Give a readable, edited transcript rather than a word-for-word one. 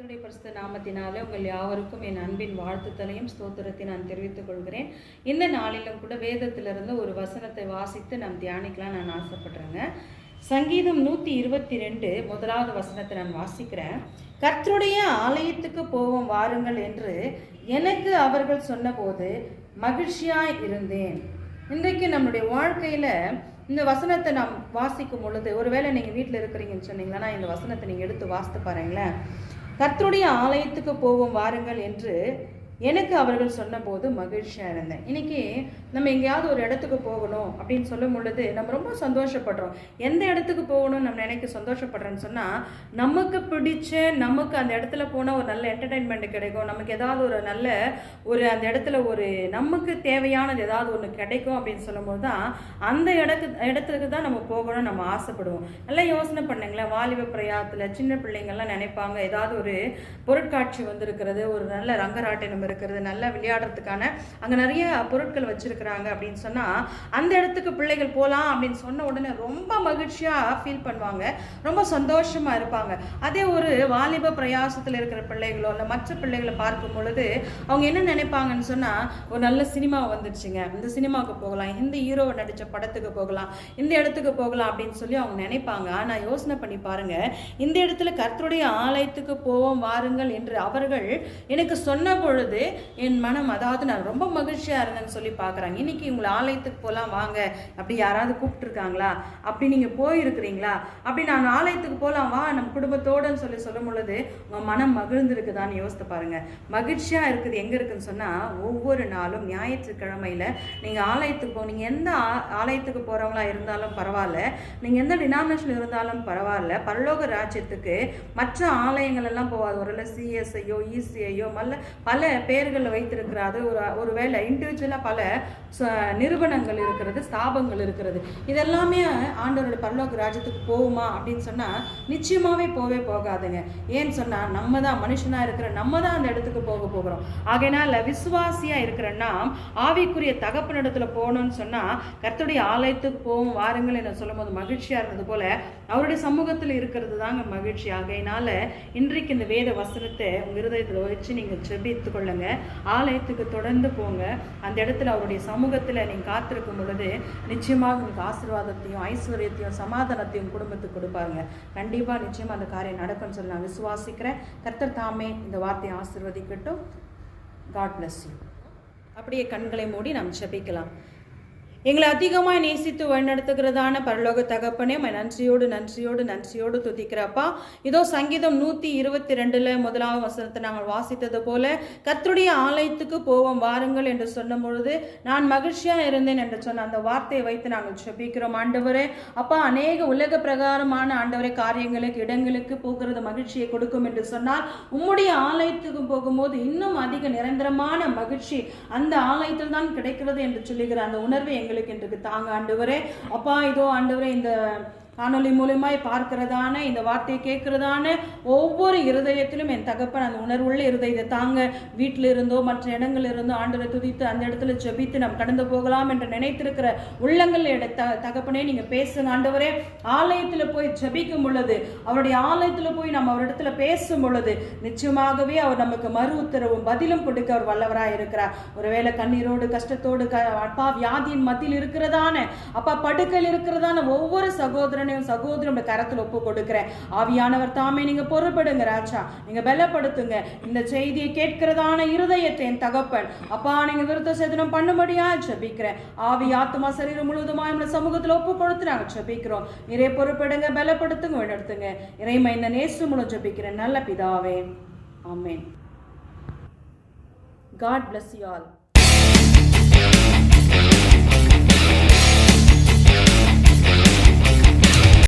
கர்த்தருடைய பரிசுத்த நாமத்தினாலே உங்கள் யாவருக்கும் என் அன்பின் வாழ்த்துதலையும் ஸ்தோத்திரத்தை நான் தெரிவித்துக் கொள்கிறேன். இந்த நாளிலும் கூட வேதத்திலிருந்து ஒரு வசனத்தை வாசித்து நாம் தியானிக்கலாம் நான் ஆசைப்படுறேங்க. சங்கீதம் 122 முதலாவது வசனத்தை நான் வாசிக்கிறேன். கர்த்தருடைய ஆலயத்துக்கு போவோம் வாருங்கள் என்று எனக்கு அவர்கள் சொன்னபோது மகிழ்ச்சியாய் இருந்தேன். இன்றைக்கு நம்முடைய வாழ்க்கையில் இந்த வசனத்தை நாம் வாசிக்கும் பொழுது, ஒருவேளை நீங்கள் வீட்டில் இருக்கிறீங்கன்னு சொன்னீங்கன்னா இந்த வசனத்தை நீங்கள் எடுத்து வாசித்து பாருங்களேன். கர்த்தருடைய ஆலயத்துக்கு போவோம் வாருங்கள் என்று எனக்கு அவர்கள் சொன்னபோது மகிழ்ச்சியாக இருந்தேன். இன்றைக்கி நம்ம எங்கேயாவது ஒரு இடத்துக்கு போகணும் அப்படின்னு சொல்லும் பொழுது நம்ம ரொம்ப சந்தோஷப்படுறோம். எந்த இடத்துக்கு போகணும்னு நம்ம நினைக்க சந்தோஷப்படுறோன்னு சொன்னால், நமக்கு பிடிச்ச, நமக்கு அந்த இடத்துல போனால் ஒரு நல்ல என்டர்டெயின்மெண்ட் கிடைக்கும், நமக்கு ஏதாவது ஒரு நல்ல அந்த இடத்துல ஒரு நமக்கு தேவையானது ஏதாவது ஒன்று கிடைக்கும் அப்படின்னு சொல்லும்போது தான் அந்த இடத்துக்கு தான் நம்ம போகணும்னு நம்ம ஆசைப்படுவோம். நல்லா யோசனை பண்ணுங்களேன். வாலிப பிரயாத்தில் சின்ன பிள்ளைங்கள்லாம் நினைப்பாங்க, ஏதாவது ஒரு பொருட்காட்சி வந்திருக்கிறது, ஒரு நல்ல ரங்கராட்டினம் இருக்கிறது, நல்லா விளையாடுறதுக்கான அங்கே நிறைய பொருட்கள் வச்சிருக்கிறாங்க அப்படின்னு சொன்னால் அந்த இடத்துக்கு பிள்ளைகள் போகலாம் அப்படின்னு சொன்ன உடனே ரொம்ப மகிழ்ச்சியாக ஃபீல் பண்ணுவாங்க, ரொம்ப சந்தோஷமாக இருப்பாங்க. அதே ஒரு வாலிப பிரயாசத்தில் இருக்கிற பிள்ளைகளோ இல்லை மற்ற பிள்ளைகளை பார்க்கும் பொழுது அவங்க என்ன நினைப்பாங்கன்னு சொன்னால், ஒரு நல்ல சினிமா வந்துடுச்சுங்க, இந்த சினிமாவுக்கு போகலாம், இந்த ஹீரோவை நடித்த படத்துக்கு போகலாம், இந்த இடத்துக்கு போகலாம் அப்படின்னு சொல்லி அவங்க நினைப்பாங்க. ஆனால் யோசனை பண்ணி பாருங்கள், இந்த இடத்துல கர்த்தருடைய ஆலயத்துக்கு போவோம் வாருங்கள் என்று அவர்கள் எனக்கு சொன்ன பொழுது என் மனம், அதாவது நான் ரொம்ப மகிழ்ச்சியாக இருந்தேன்னு சொல்லி பார்க்குறாங்க. இன்னைக்கு உங்களை ஆலயத்துக்கு போகலாம் வாங்க அப்படி யாராவது கூப்பிட்டுருக்காங்களா, அப்படி நீங்கள் போயிருக்கிறீங்களா, அப்படி நான் ஆலயத்துக்கு போகலாம் வா நம்ம குடும்பத்தோடுன்னு சொல்லி சொல்லும் பொழுது உங்கள் மனம் மகிழ்ந்துருக்குதான்னு யோசித்து பாருங்கள். மகிழ்ச்சியாக இருக்குது எங்கே இருக்குதுன்னு சொன்னால், ஒவ்வொரு நாளும் ஞாயிற்றுக்கிழமையில் நீங்கள் ஆலயத்துக்கு போனீங்க, எந்த ஆலயத்துக்கு போகிறவங்களா இருந்தாலும் பரவாயில்ல, நீங்கள் எந்த டினாமினேஷன் இருந்தாலும் பரவாயில்ல, பரலோக ராஜ்யத்துக்கு மற்ற ஆலயங்கள் எல்லாம் போகாது. ஒரு சிஎஸ்ஐயோ இசிஐயோ பல பேர்களில் வைத்திருக்கிறாரு. ஒரு வேளை இண்டிவிஜுவலாக பல நிறுவனங்கள் இருக்கிறது, ஸ்தாபங்கள் இருக்கிறது. இதெல்லாமே ஆண்டவரோட பரலோக ராஜ்யத்துக்கு போகுமா அப்படின்னு சொன்னால் நிச்சயமாகவே போகாதுங்க. ஏன்னு சொன்னால் நம்ம தான் மனுஷனாக இருக்கிற நம்ம தான் அந்த இடத்துக்கு போகிறோம். ஆகையினால விசுவாசியாக இருக்கிற நாம் ஆவிக்குரிய தகப்பனிடத்தில் போகணும்னு சொன்னால் கர்த்தருடைய ஆலயத்துக்கு போவோம் வாருங்கள் என்று சொல்லும் போது மகிழ்ச்சியாக இருந்தது போல அவருடைய சமூகத்தில் இருக்கிறது தாங்க மகிழ்ச்சி. ஆகையினால இன்றைக்கு இந்த வேத வசனத்தை உங்கள் இருதயத்தில் வச்சு நீங்கள் செபித்து கொள்ளுங்க. ஆலயத்துக்கு தொடர்ந்து போங்க. அந்த இடத்துல அவருடைய சமூகத்தில் நீங்கள் காத்திருக்கும் பொழுது நிச்சயமாக உங்களுக்கு ஆசீர்வாதத்தையும் ஐஸ்வர்யத்தையும் சமாதானத்தையும் குடும்பத்துக்கு கொடுப்பாருங்க. கண்டிப்பாக நிச்சயமாக அந்த காரியம் நடக்கும்னு சொல்லி நான் விசுவாசிக்கிறேன். கர்த்தர் தாமே இந்த வார்த்தையை ஆசீர்வதிக்கட்டும். God bless you. அப்படியே கண்களை மூடி நாம் ஜெபிக்கலாம். எங்களை அதிகமாக நேசித்து வழிநடத்துகிறதான பரலோக தகப்பனே, நன்றியோடு துதிக்கிறப்பா. இதோ சங்கீதம் 122 முதலாவது வசனத்தை நாங்கள் வாசித்தது போல கர்த்தருடைய ஆலயத்துக்கு போவோம் வாருங்கள் என்று சொன்ன பொழுது நான் மகிழ்ச்சியாக இருந்தேன் என்று சொன்ன அந்த வார்த்தையை வைத்து நாங்கள் ஜெபிக்கிறோம். ஆண்டவரே அப்பா, அநேக உலக பிரகாரமான ஆண்டவரே காரியங்களுக்கு இடங்களுக்கு போகிறது மகிழ்ச்சியை கொடுக்கும் என்று சொன்னால், உம்முடைய ஆலயத்துக்கு போகும்போது இன்னும் அதிக நிரந்தரமான மகிழ்ச்சி அந்த ஆலயத்தில் தான் கிடைக்கிறது என்று சொல்லுகிற அந்த உணர்வை எங்களுக்கு தாங்க ஆண்டவரே. அப்பா இதோ ஆண்டவரே, இந்த காணொலி மூலமாய் பார்க்கிறதான இந்த வார்த்தையை கேட்கிறதான ஒவ்வொரு இருதயத்திலும் என் தகப்பன் அந்த உணர்வுள்ள இருதயத்தை தாங்க. வீட்டில் இருந்தோ மற்ற இடங்கள் இருந்தோ ஆண்டவரை துதித்து அந்த இடத்துல ஜெபித்து நாம் கடந்து போகலாம் என்று நினைத்திருக்கிற உள்ளங்கள் தகப்பனே நீங்கள் பேசுங்க ஆண்டவரே. ஆலயத்தில் போய் ஜெபிக்கும் பொழுது, அவருடைய ஆலயத்தில் போய் நம்ம அவரிடத்துல பேசும் பொழுது நிச்சயமாகவே அவர் நமக்கு மறு உத்தரவும் பதிலும் கொடுக்க அவர் வல்லவராக இருக்கிறார். ஒருவேளை கண்ணீரோடு கஷ்டத்தோடு அப்பா வியாதியின் மத்தியில் இருக்கிறதான அப்பா படுக்கையில் இருக்கிறதான ஒவ்வொரு சகோதரனையும் சகோதரனுடைய கரத்தில் ஒப்பு கொடுக்கிறேன். ஆவியானவர் தாமே நீங்க பொறுப்படுங்க ராஜா, நீங்க பலப்படுத்துங்க. இந்த செய்தியை கேட்கிறதான இருதயத்தை என் தகப்பன் அப்பா நீங்க விருத்த சேதனம் பண்ணும்படியா ஜெபிக்கிறேன். ஆவி ஆத்மா சரீரம் முழுவதுமாய் நம்ம சமூகத்தில் ஒப்பு கொடுத்து நாங்கள் ஜெபிக்கிறோம். நிறைய பொறுப்படுங்க, பலப்படுத்துங்க, வழிநடத்துங்க. இறைமை இந்த நேசு மூலம் ஜெபிக்கிறேன் நல்ல பிதாவே. ஆமென். God bless you all.